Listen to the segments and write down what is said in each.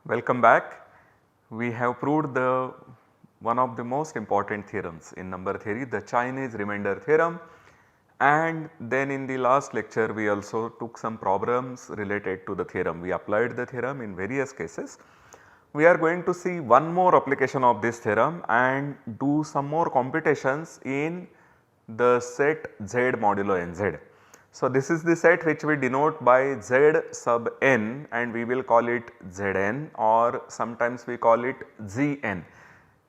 Welcome back. We have proved one of the most important theorems in number theory, the Chinese remainder theorem, and then in the last lecture we also took some problems related to the theorem. We applied the theorem in various cases. We are going to see one more application of this theorem and do some more computations in the set Z modulo Nz. So, this is the set which we denote by Z sub n and we will call it Zn, or sometimes we call it Zn.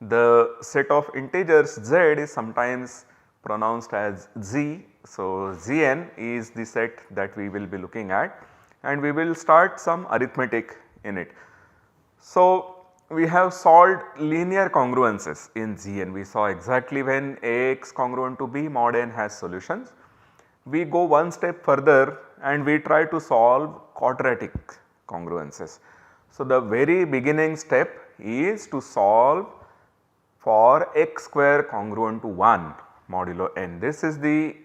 The set of integers Z is sometimes pronounced as Z. So, Zn is the set that we will be looking at and we will start some arithmetic in it. So, we have solved linear congruences in Zn. We saw exactly when Ax congruent to B, mod n has solutions. We go one step further and we try to solve quadratic congruences. So, the very beginning step is to solve for x square congruent to 1 modulo n. This is the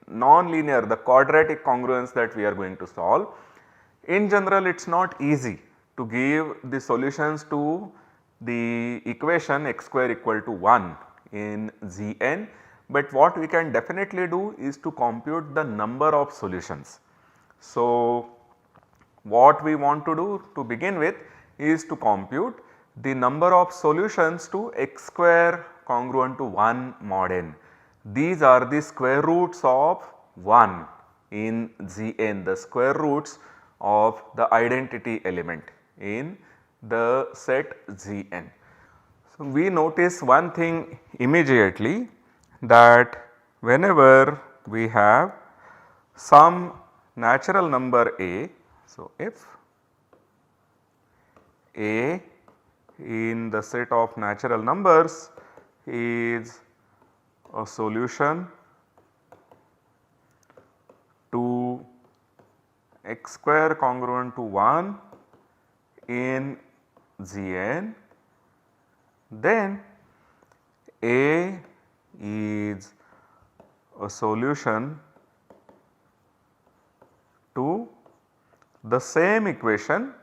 non-linear, the quadratic congruence that we are going to solve. In general, it is not easy to give the solutions to the equation x square equal to 1 in Zn, but what we can definitely do is to compute the number of solutions. So, what we want to do to begin with is to compute the number of solutions to x square congruent to 1 mod n. These are the square roots of 1 in Zn, the square roots of the identity element in the set Zn. So, we notice one thing immediately, that whenever we have some natural number A, so if A in the set of natural numbers is a solution to x square congruent to 1 in Zn, then A is a solution to the same equation,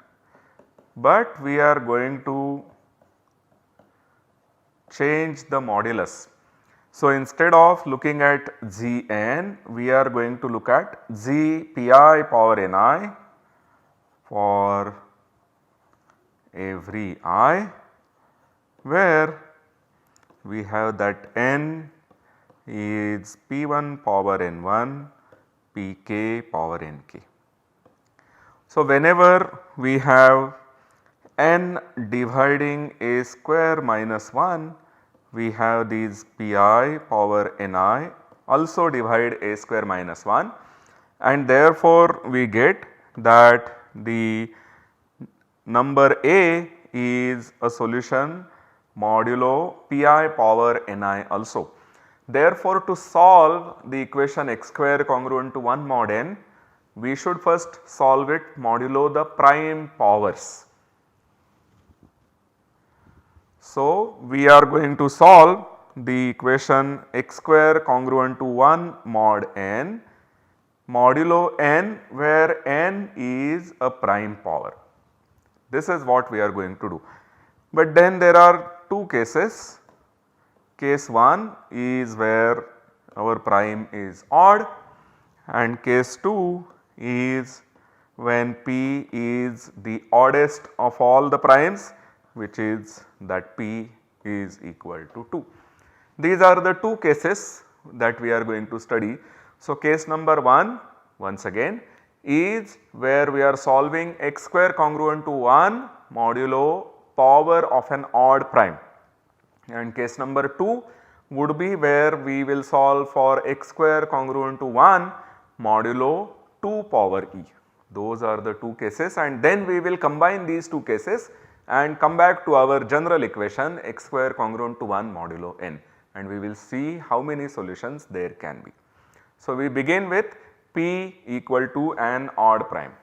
but we are going to change the modulus. So, instead of looking at Zn, we are going to look at Z pi power ni for every I, where we have that n is p1 power n1 pk power nk. So, whenever we have n dividing a square minus 1, we have these pi power ni also divide a square minus 1, and therefore, we get that the number A is a solution modulo pi power ni also. Therefore, to solve the equation x square congruent to 1 mod n, we should first solve it modulo the prime powers. So, we are going to solve the equation x square congruent to 1 mod n modulo n, where n is a prime power. This is what we are going to do. But then there are two cases. Case 1 is where our prime is odd, and case 2 is when p is the oddest of all the primes, which is that p is equal to 2. These are the two cases that we are going to study. So, case number 1 once again is where we are solving x square congruent to 1 modulo power of an odd prime, and case number 2 would be where we will solve for x square congruent to 1 modulo 2 power e. Those are the two cases, and then we will combine these two cases and come back to our general equation x square congruent to 1 modulo n, and we will see how many solutions there can be. So, we begin with p equal to an odd prime.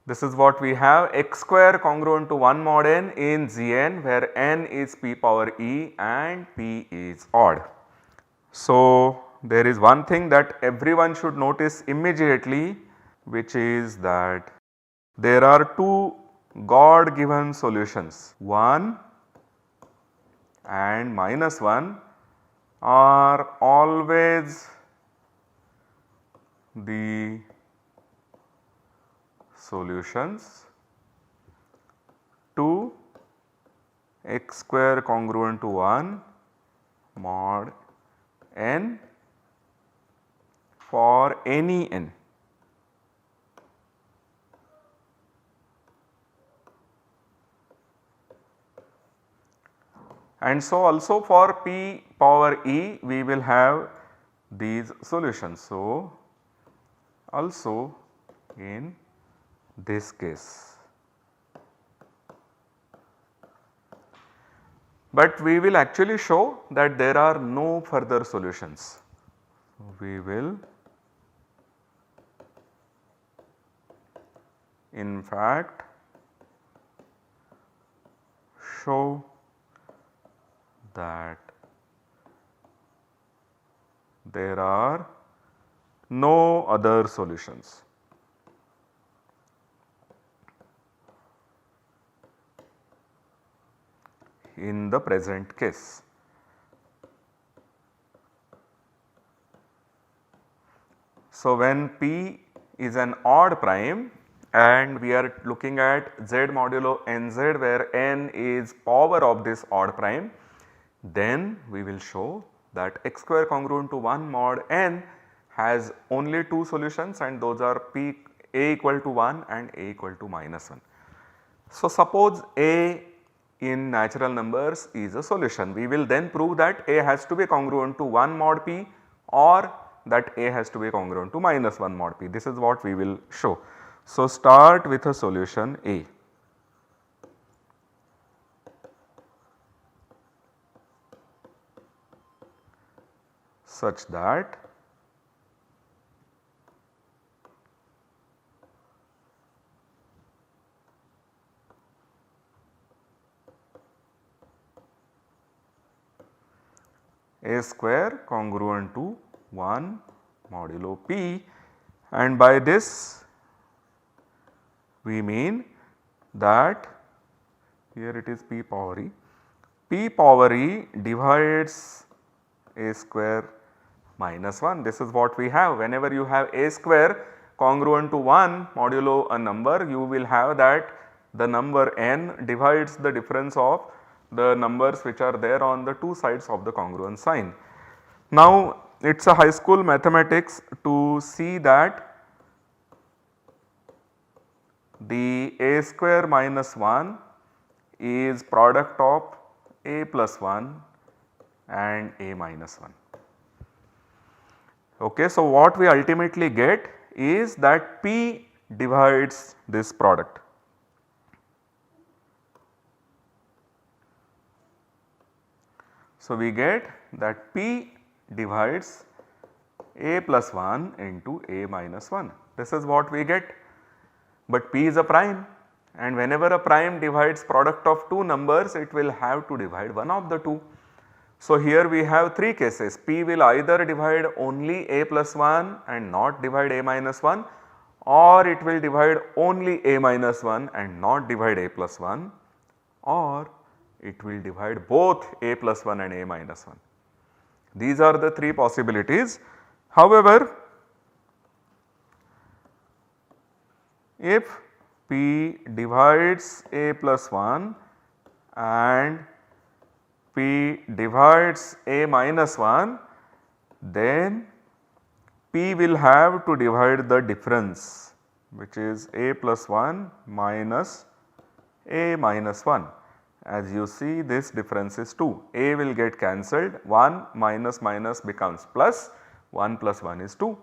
This is what we have, x square congruent to 1 mod n in Zn, where n is p power e and p is odd. So, there is one thing that everyone should notice immediately, which is that there are two God given solutions 1 and -1 are always the solutions to x square congruent to 1 mod n for any n. And so also for p power e we will have these solutions. So, also in this case, but we will actually show that there are no further solutions. We will in fact show that there are no other solutions. In the present case. So, when p is an odd prime and we are looking at z modulo nz where n is power of this odd prime, then we will show that x square congruent to 1 mod n has only two solutions and those are p a equal to 1 and a equal to -1. So, suppose a in natural numbers is a solution, we will then prove that a has to be congruent to 1 mod p or that a has to be congruent to -1 mod p. This is what we will show. So, start with a solution a. Such that a square congruent to 1 modulo p, and by this we mean that here it is p power e. P power e divides a square -1. This is what we have. Whenever you have a square congruent to 1 modulo a number, you will have that the number n divides the difference of the numbers which are there on the two sides of the congruent sign. Now, it is a high school mathematics to see that the a square -1 is product of a plus 1 and a minus 1. Okay, so, what we ultimately get is that p divides this product. So, we get that p divides a plus 1 into a minus 1. This is what we get, but p is a prime and whenever a prime divides product of two numbers, it will have to divide one of the two. So, here we have three cases. P will either divide only a plus 1 and not divide a minus 1, or it will divide only a minus 1 and not divide a plus 1, or it will divide both a plus 1 and a minus 1. These are the three possibilities. However, if p divides a plus 1 and p divides a minus 1, then p will have to divide the difference, which is a plus 1 minus a minus 1. As you see, this difference is 2, a will get cancelled, 1 minus minus becomes plus, 1 plus 1 is 2,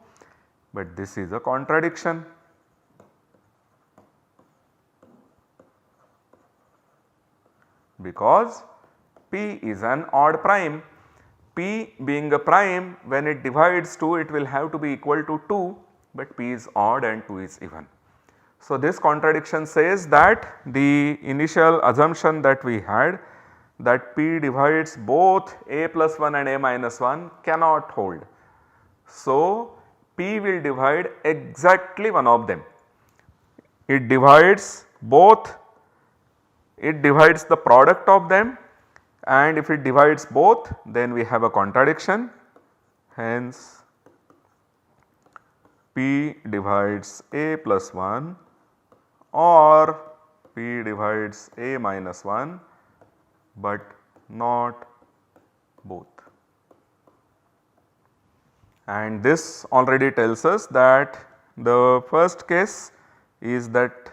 but this is a contradiction. Because p is an odd prime. P being a prime, when it divides 2, it will have to be equal to 2, but p is odd and 2 is even. So, this contradiction says that the initial assumption that we had, that p divides both a plus 1 and a minus 1, cannot hold. So, p will divide exactly one of them. It divides both it divides the product of them, and if it divides both then we have a contradiction. Hence P divides A plus 1 or P divides A minus 1, but not both. And this already tells us that the first case is that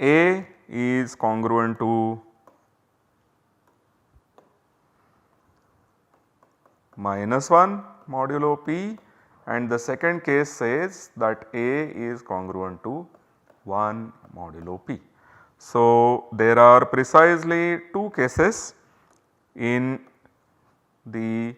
A is congruent to minus 1 modulo P, and the second case says that A is congruent to 1 modulo P. So, there are precisely two cases in the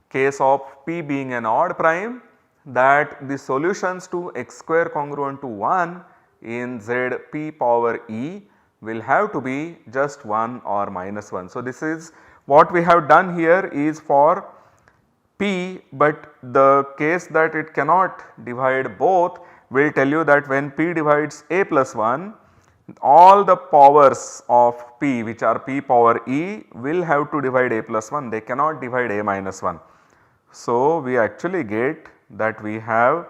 case of P being an odd prime, that the solutions to x square congruent to 1 in Z P power E will have to be just 1 or minus 1. So, this is what we have done here is for P, but the case that it cannot divide both will tell you that when P divides A plus 1, all the powers of P which are P power E will have to divide A plus 1, they cannot divide A minus 1. So, we actually get that we have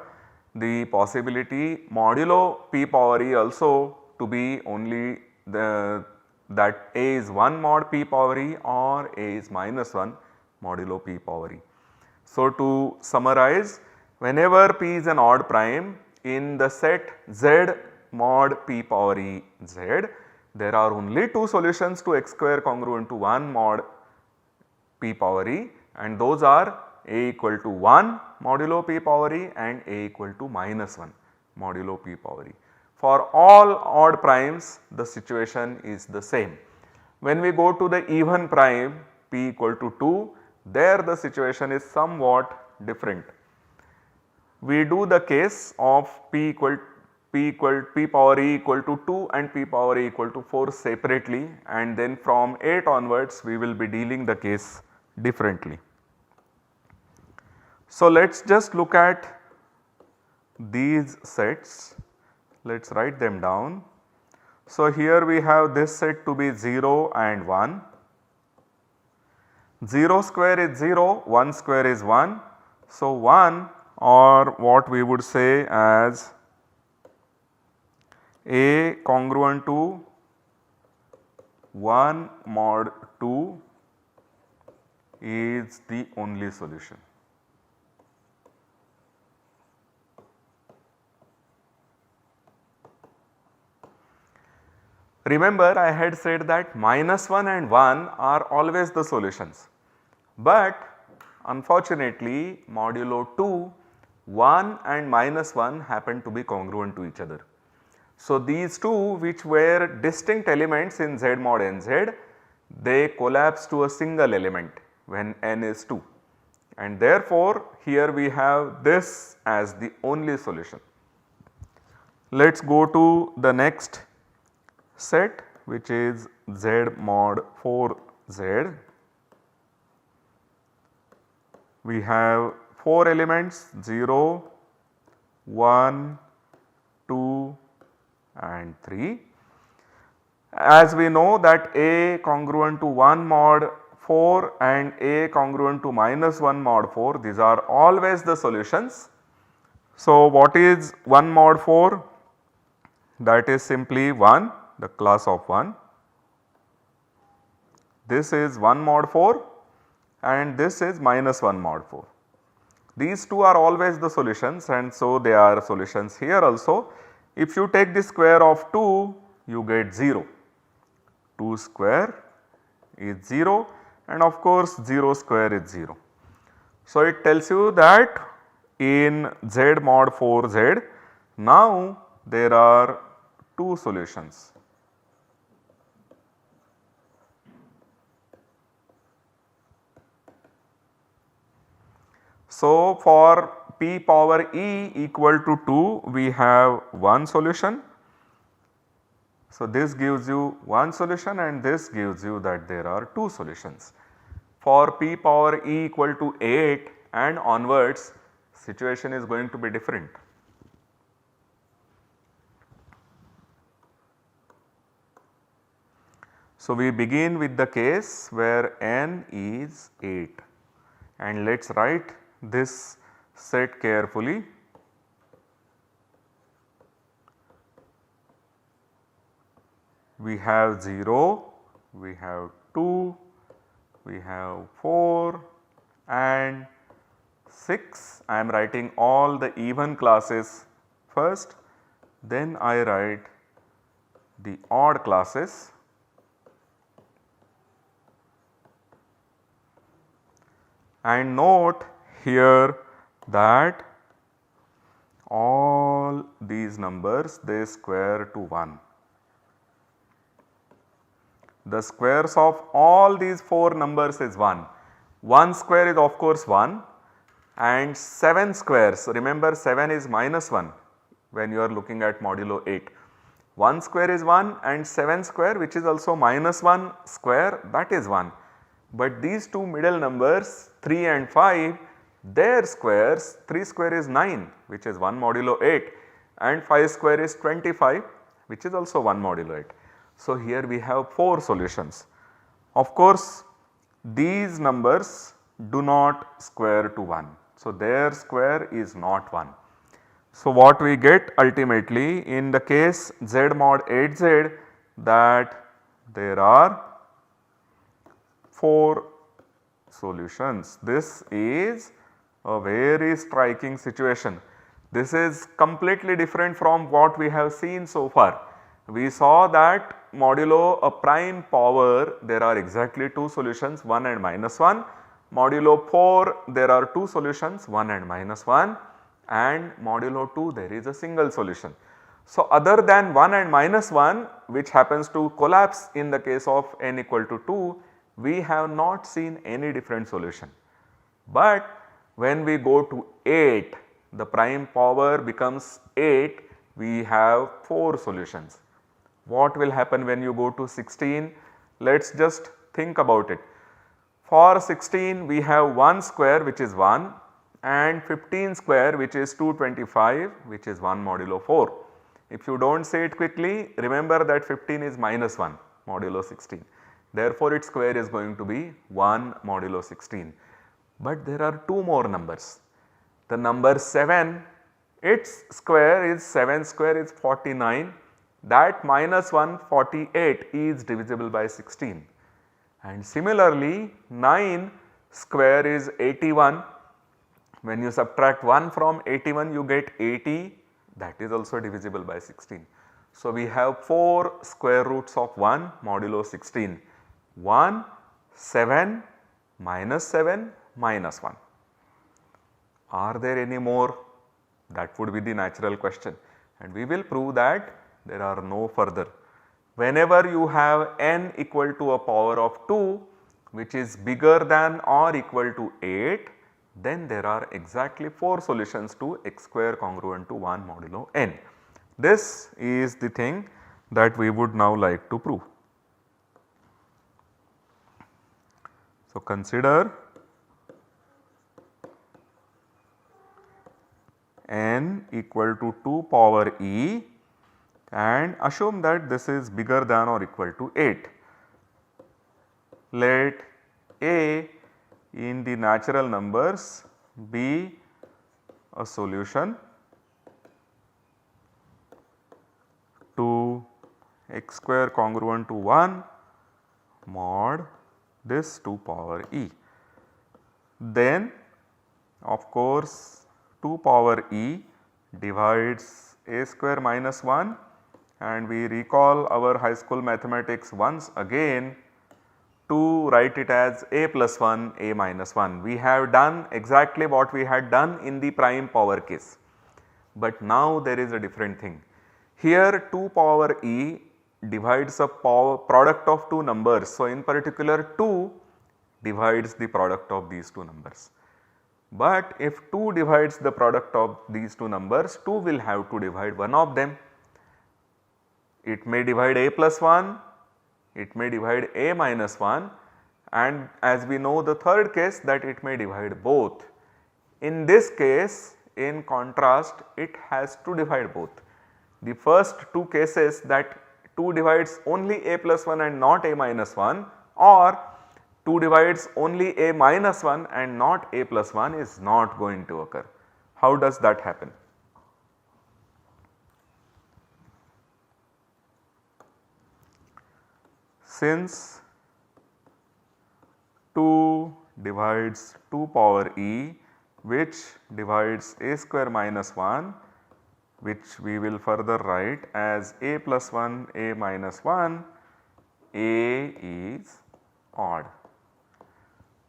the possibility modulo P power E also to be only that A is 1 mod P power E or A is minus 1 modulo P power E. So, to summarize, whenever P is an odd prime in the set Z mod P power E Z, there are only two solutions to x square congruent to 1 mod P power E, and those are A equal to 1 modulo P power E and A equal to minus 1 modulo P power E. For all odd primes the situation is the same. When we go to the even prime P equal to 2, there the situation is somewhat different. We do the case of P power E equal to 2 and P power E equal to 4 separately, and then from 8 onwards we will be dealing the case differently. So, let us just look at these sets, let us write them down. So, here we have this set to be 0 and 1. 0 square is 0, 1 square is 1. So, 1 or what we would say as A congruent to 1 mod 2 is the only solution. Remember, I had said that minus 1 and 1 are always the solutions, but unfortunately modulo 2, 1 and minus 1 happen to be congruent to each other. So, these two which were distinct elements in Z mod Nz, they collapse to a single element when n is 2, and therefore, here we have this as the only solution. Let us go to the next set, which is Z mod 4Z. We have 4 elements 0, 1, 2 and 3. As we know that A congruent to 1 mod 4 and A congruent to minus 1 mod 4, these are always the solutions. So, what is 1 mod 4? That is simply 1, the class of 1. This is 1 mod 4 and this is minus 1 mod 4. These two are always the solutions, and so they are solutions here also. If you take the square of 2, you get 0. 2 square is 0, and of course 0 square is 0. So, it tells you that in Z mod 4Z now there are two solutions. So, for P power E equal to 2, we have one solution. So, this gives you one solution and this gives you that there are two solutions. For P power E equal to 8 and onwards, situation is going to be different. So, we begin with the case where n is 8 and let us write this set carefully. We have 0, we have 2, we have 4 and 6. I am writing all the even classes first, then I write the odd classes. And note here that all these numbers they square to 1. The squares of all these 4 numbers is 1. 1 square is of course 1 and 7 squares, remember 7 is minus 1 when you are looking at modulo 8. 1 square is 1 and 7 square which is also minus 1 square, that is 1. But these two middle numbers 3 and 5, their squares, 3 square is 9 which is 1 modulo 8 and 5 square is 25 which is also 1 modulo 8. So, here we have 4 solutions. Of course, these numbers do not square to 1. So, their square is not 1. So, what we get ultimately in the case z mod 8z, that there are 4 solutions. This is a very striking situation. This is completely different from what we have seen so far. We saw that modulo a prime power there are exactly 2 solutions 1 and minus 1, modulo 4 there are 2 solutions 1 and minus 1 and modulo 2 there is a single solution. So, other than 1 and minus 1 which happens to collapse in the case of n equal to 2, we have not seen any different solution. But when we go to 8, the prime power becomes 8, we have 4 solutions. What will happen when you go to 16? Let us just think about it. For 16 we have 1 square which is 1 and 15 square which is 225 which is 1 modulo 4. If you do not say it quickly, remember that 15 is minus 1 modulo 16. Therefore, its square is going to be 1 modulo 16. But there are 2 more numbers. The number 7, its square is 7 square is 49, that minus 1 48 is divisible by 16. And similarly 9 square is 81, when you subtract 1 from 81 you get 80, that is also divisible by 16. So, we have 4 square roots of 1 modulo 16, 1, 7, minus 7, minus 1. Are there any more? That would be the natural question, and we will prove that there are no further. Whenever you have n equal to a power of 2 which is bigger than or equal to 8, then there are exactly 4 solutions to x square congruent to 1 modulo n. This is the thing that we would now like to prove. So, consider n equal to 2 power e and assume that this is bigger than or equal to 8. Let a in the natural numbers be a solution to x square congruent to 1 mod this 2 power e. Then of course 2 power e divides a square minus 1, and we recall our high school mathematics once again to write it as a plus 1 a minus 1. We have done exactly what we had done in the prime power case, but now there is a different thing. Here 2 power e divides a product of 2 numbers. So, in particular 2 divides the product of these 2 numbers. But if 2 divides the product of these 2 numbers, 2 will have to divide one of them. It may divide a plus 1, it may divide a minus 1, and as we know the third case that it may divide both. In this case, in contrast, it has to divide both. The first 2 cases that 2 divides only a plus 1 and not a minus 1, or 2 divides only a minus 1 and not a plus 1 is not going to occur. How does that happen? Since 2 divides 2 power e, which divides a square minus 1, which we will further write as a plus 1 a minus 1, a is odd.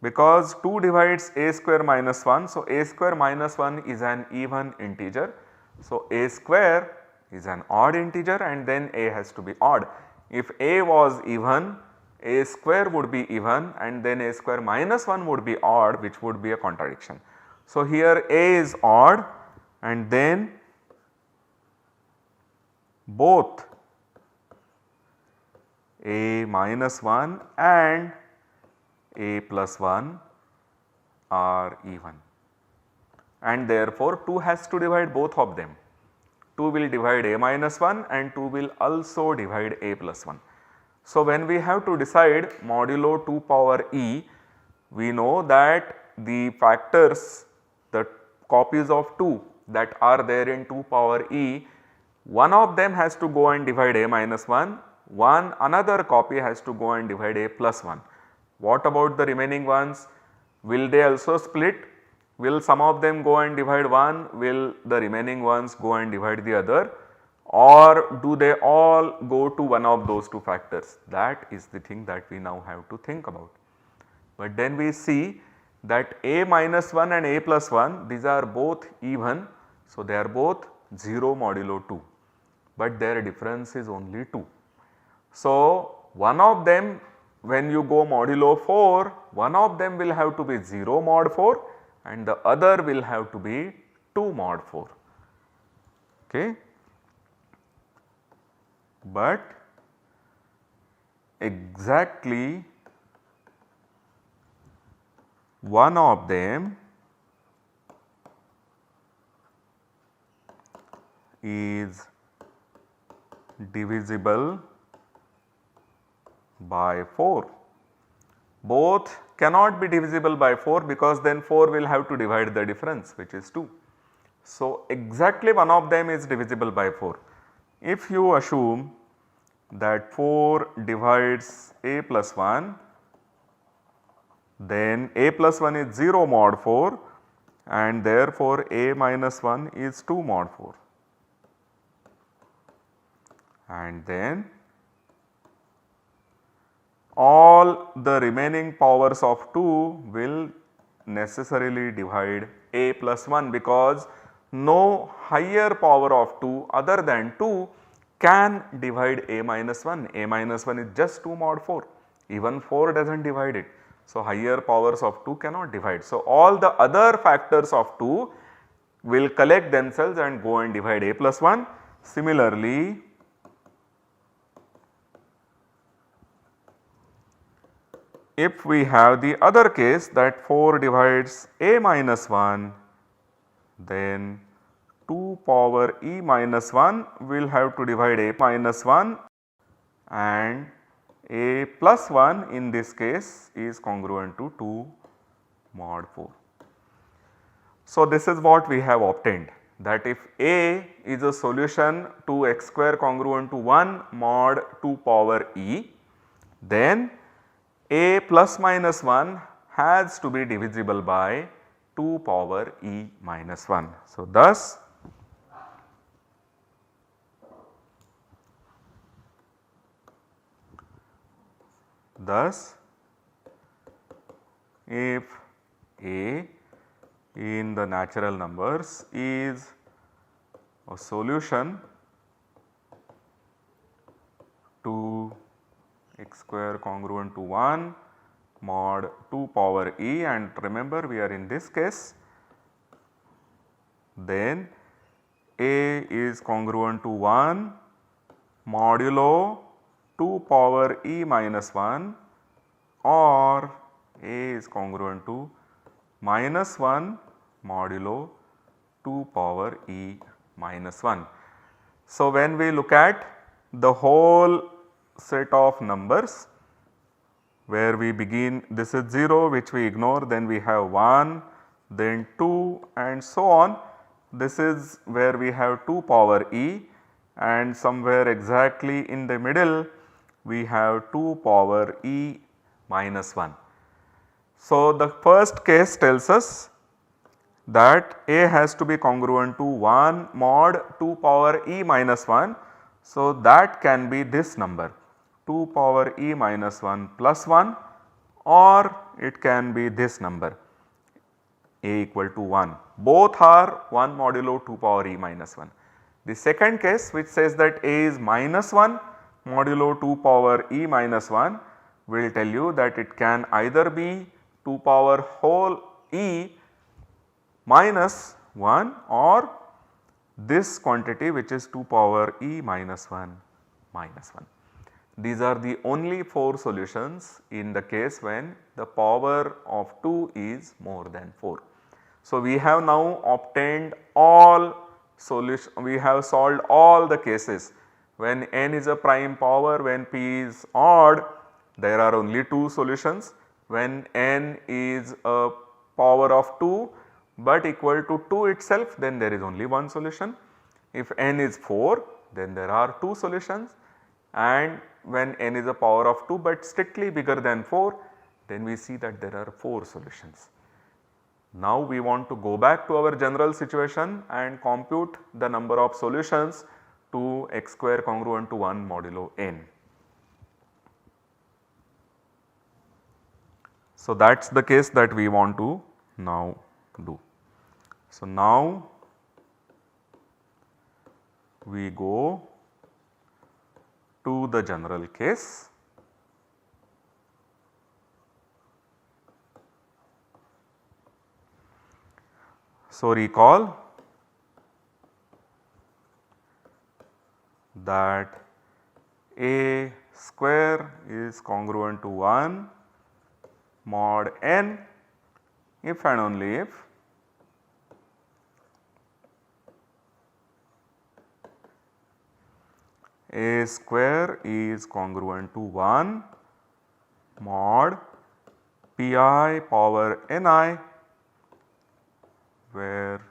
Because 2 divides a square minus 1, so a square minus 1 is an even integer. So, a square is an odd integer and then a has to be odd. If a was even, a square would be even and then a square minus 1 would be odd, which would be a contradiction. So, here a is odd and then both a minus 1 and a plus 1 are even, and therefore 2 has to divide both of them. 2 will divide a minus 1 and 2 will also divide a plus 1. So, when we have to decide modulo 2 power e, we know that the factors, the copies of 2 that are there in 2 power e, one of them has to go and divide a minus 1, another copy has to go and divide a plus 1. What about the remaining ones? Will they also split? Will some of them go and divide one? Will the remaining ones go and divide the other? Or do they all go to one of those two factors? That is the thing that we now have to think about. But then we see that a minus 1 and a plus 1, these are both even. So, they are both 0 modulo 2, but their difference is only 2. So, one of them, when you go modulo 4, one of them will have to be 0 mod 4 and the other will have to be 2 mod 4. Okay. But exactly one of them is divisible by 4. Both cannot be divisible by 4 because then 4 will have to divide the difference, which is 2. So, exactly one of them is divisible by 4. If you assume that 4 divides a plus 1, then a plus 1 is 0 mod 4 and therefore a minus 1 is 2 mod 4. And then all the remaining powers of 2 will necessarily divide a plus 1 because no higher power of 2 other than 2 can divide a minus 1. A minus 1 is just 2 mod 4, even 4 does not divide it. So, higher powers of 2 cannot divide. So, all the other factors of 2 will collect themselves and go and divide a plus 1. Similarly, if we have the other case that 4 divides a minus 1, then 2 power e minus 1 will have to divide a minus 1 and a plus 1 in this case is congruent to 2 mod 4. So, this is what we have obtained, that if A is a solution to x square congruent to 1 mod 2 power e, then a plus minus 1 has to be divisible by 2 power e minus 1. So, thus if A in the natural numbers is a solution to x square congruent to 1 mod 2 power e, and remember we are in this case, then A is congruent to 1 modulo 2 power e minus 1 or A is congruent to minus 1 modulo 2 power e minus 1. So, when we look at the whole set of numbers where we begin, this is 0 which we ignore, then we have 1, then 2 and so on. This is where we have 2 power e, and somewhere exactly in the middle we have 2 power e minus 1. So, the first case tells us that A has to be congruent to 1 mod 2 power e minus 1. So, that can be this number 2 power e minus 1 plus 1, or it can be this number A equal to 1. Both are 1 modulo 2 power e minus 1. The second case which says that A is minus 1 modulo 2 power e minus 1 will tell you that it can either be 2 power whole e minus 1 or this quantity which is 2 power e minus 1 minus 1. These are the only 4 solutions in the case when the power of 2 is more than 4. So, we have now obtained all solution, we have solved all the cases when n is a prime power, when p is odd there are only 2 solutions, when n is a power of 2 but equal to 2 itself, then there is only one solution. If n is 4 then there are 2 solutions, and when n is a power of 2 but strictly bigger than 4, then we see that there are 4 solutions. Now we want to go back to our general situation and compute the number of solutions to x square congruent to 1 modulo n. So, that is the case that we want to now do. So, now we go to the general case. So, recall that A square is congruent to 1 mod n if and only if A square is congruent to 1 mod pi power ni, where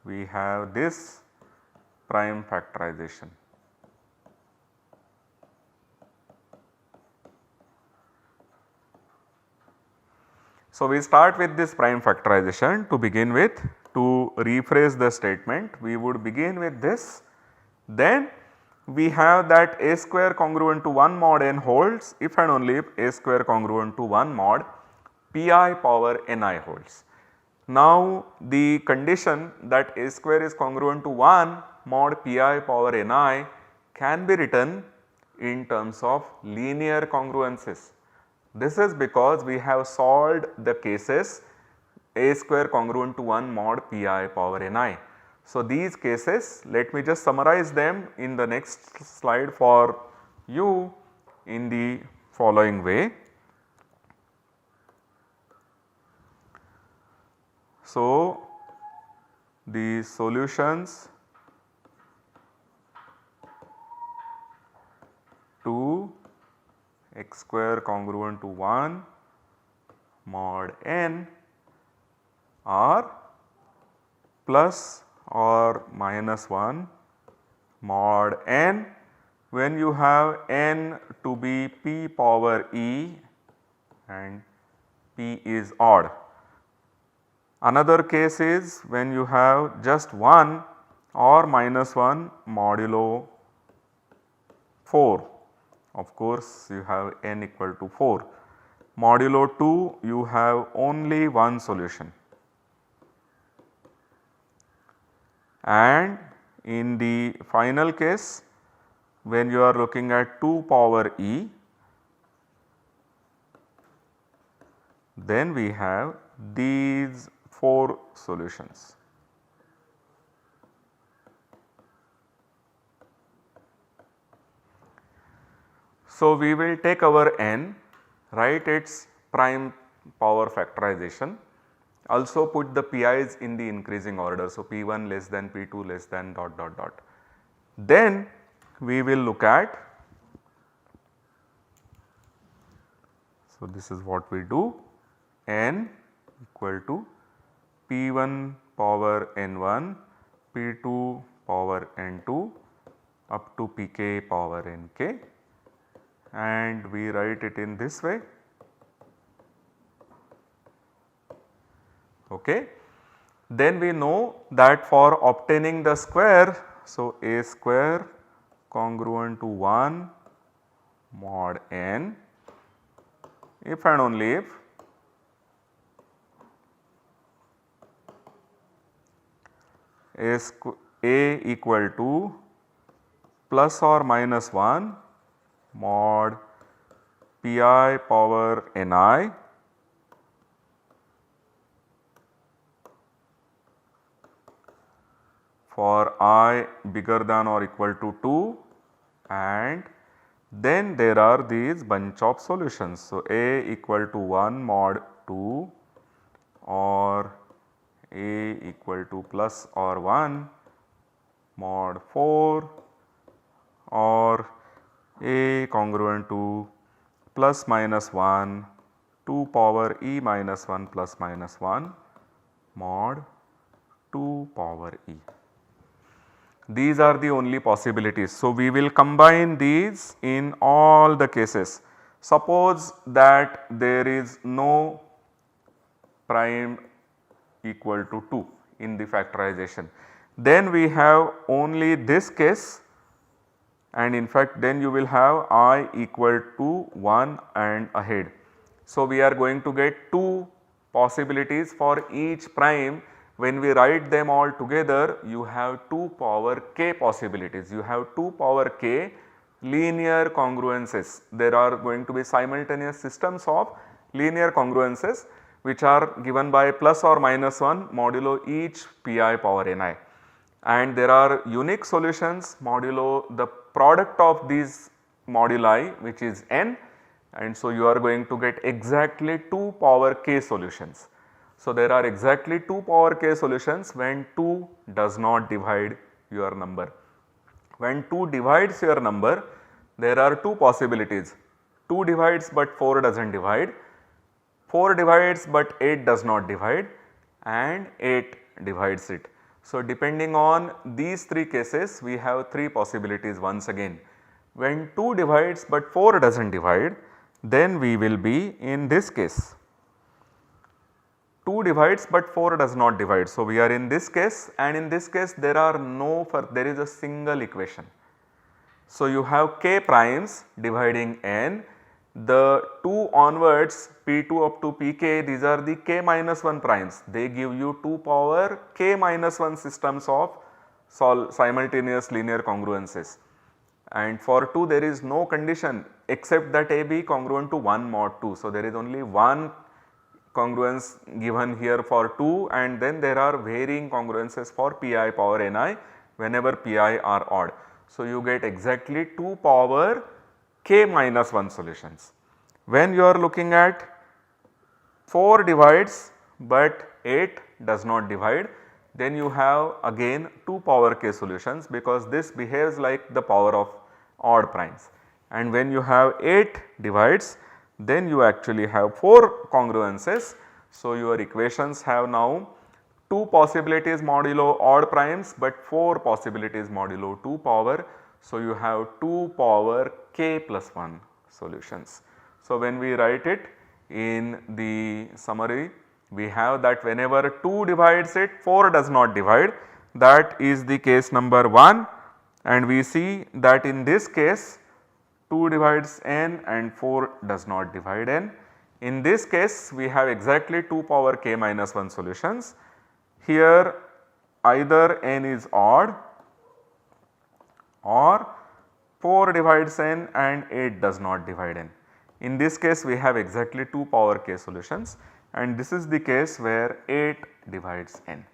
we have this prime factorization. So, we start with this prime factorization to begin with. To rephrase the statement, we would begin with this, then we have that A square congruent to 1 mod n holds if and only if A square congruent to 1 mod pi power ni holds. Now, the condition that A square is congruent to 1 mod pi power ni can be written in terms of linear congruences. This is because we have solved the cases A square congruent to 1 mod pi power ni. So, these cases, let me just summarize them in the next slide for you in the following way. So, the solutions to x square congruent to 1 mod n are plus or minus 1 mod n when you have n to be p power e and p is odd. Another case is when you have just 1 or minus 1 modulo 4. Of course, you have n equal to 4. Modulo 2 you have only one solution. And in the final case, when you are looking at 2 power e, then we have these 4 solutions. So, we will take our n, write its prime power factorization, also put the pi's in the increasing order. So, p1 less than p2 less than dot dot dot. Then we will look at. So, this is what we do, n equal to p1 power n1, p2 power n2 up to pk power nk, and we write it in this way. Okay. Then we know that for obtaining the square, so a square congruent to 1 mod n, if and only if a equal to plus or minus 1 mod pi power ni for I bigger than or equal to 2, and then there are these bunch of solutions. So, a equal to 1 mod 2 or a equal to plus or 1 mod 4 or a congruent to plus minus 1 2 power e minus 1 plus minus 1 mod 2 power e. These are the only possibilities. So, we will combine these in all the cases. Suppose that there is no prime equal to 2 in the factorization, then we have only this case, and in fact then you will have I equal to 1 and ahead. So, we are going to get 2 possibilities for each prime. When we write them all together, you have 2 power k possibilities, you have 2 power k linear congruences. There are going to be simultaneous systems of linear congruences which are given by plus or minus 1 modulo each pi power ni, and there are unique solutions modulo the product of these moduli, which is n, and so you are going to get exactly 2 power k solutions. So, there are exactly 2 power k solutions when 2 does not divide your number. When 2 divides your number, there are 2 possibilities. 2 divides but 4 does not divide, 4 divides but 8 does not divide, and 8 divides it. So, depending on these 3 cases, we have 3 possibilities once again. When 2 divides but 4 does not divide, then we will be in this case. 2 divides but 4 does not divide. So, we are in this case, and in this case there are there is a single equation. So, you have k primes dividing n, the 2 onwards p2 up to pk, these are the k minus 1 primes, they give you 2 power k minus 1 systems of simultaneous linear congruences, and for 2 there is no condition except that a be congruent to 1 mod 2. So, there is only one congruence given here for 2, and then there are varying congruences for pi power ni whenever pi are odd. So, you get exactly 2 power k minus 1 solutions. When you are looking at 4 divides but 8 does not divide, then you have again 2 power k solutions, because this behaves like the power of odd primes. And when you have 8 divides, then you actually have 4 congruences. So, your equations have now 2 possibilities modulo odd primes, but 4 possibilities modulo 2 power. So, you have 2 power k plus 1 solutions. So, when we write it in the summary, we have that whenever 2 divides it, 4 does not divide, that is the case number 1, and we see that in this case 2 divides n and 4 does not divide n. In this case we have exactly 2 power k minus 1 solutions. Here either n is odd or 4 divides n and 8 does not divide n. In this case we have exactly 2 power k solutions, and this is the case where 8 divides n.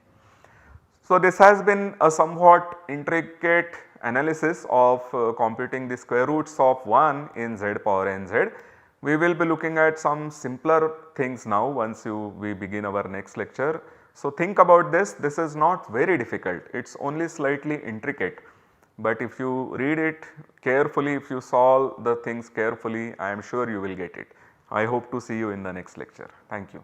So, this has been a somewhat intricate analysis of computing the square roots of 1 in z power nz. We will be looking at some simpler things now once we begin our next lecture. So, think about this is not very difficult, it is only slightly intricate. but if you read it carefully, if you solve the things carefully, I am sure you will get it. I hope to see you in the next lecture. Thank you.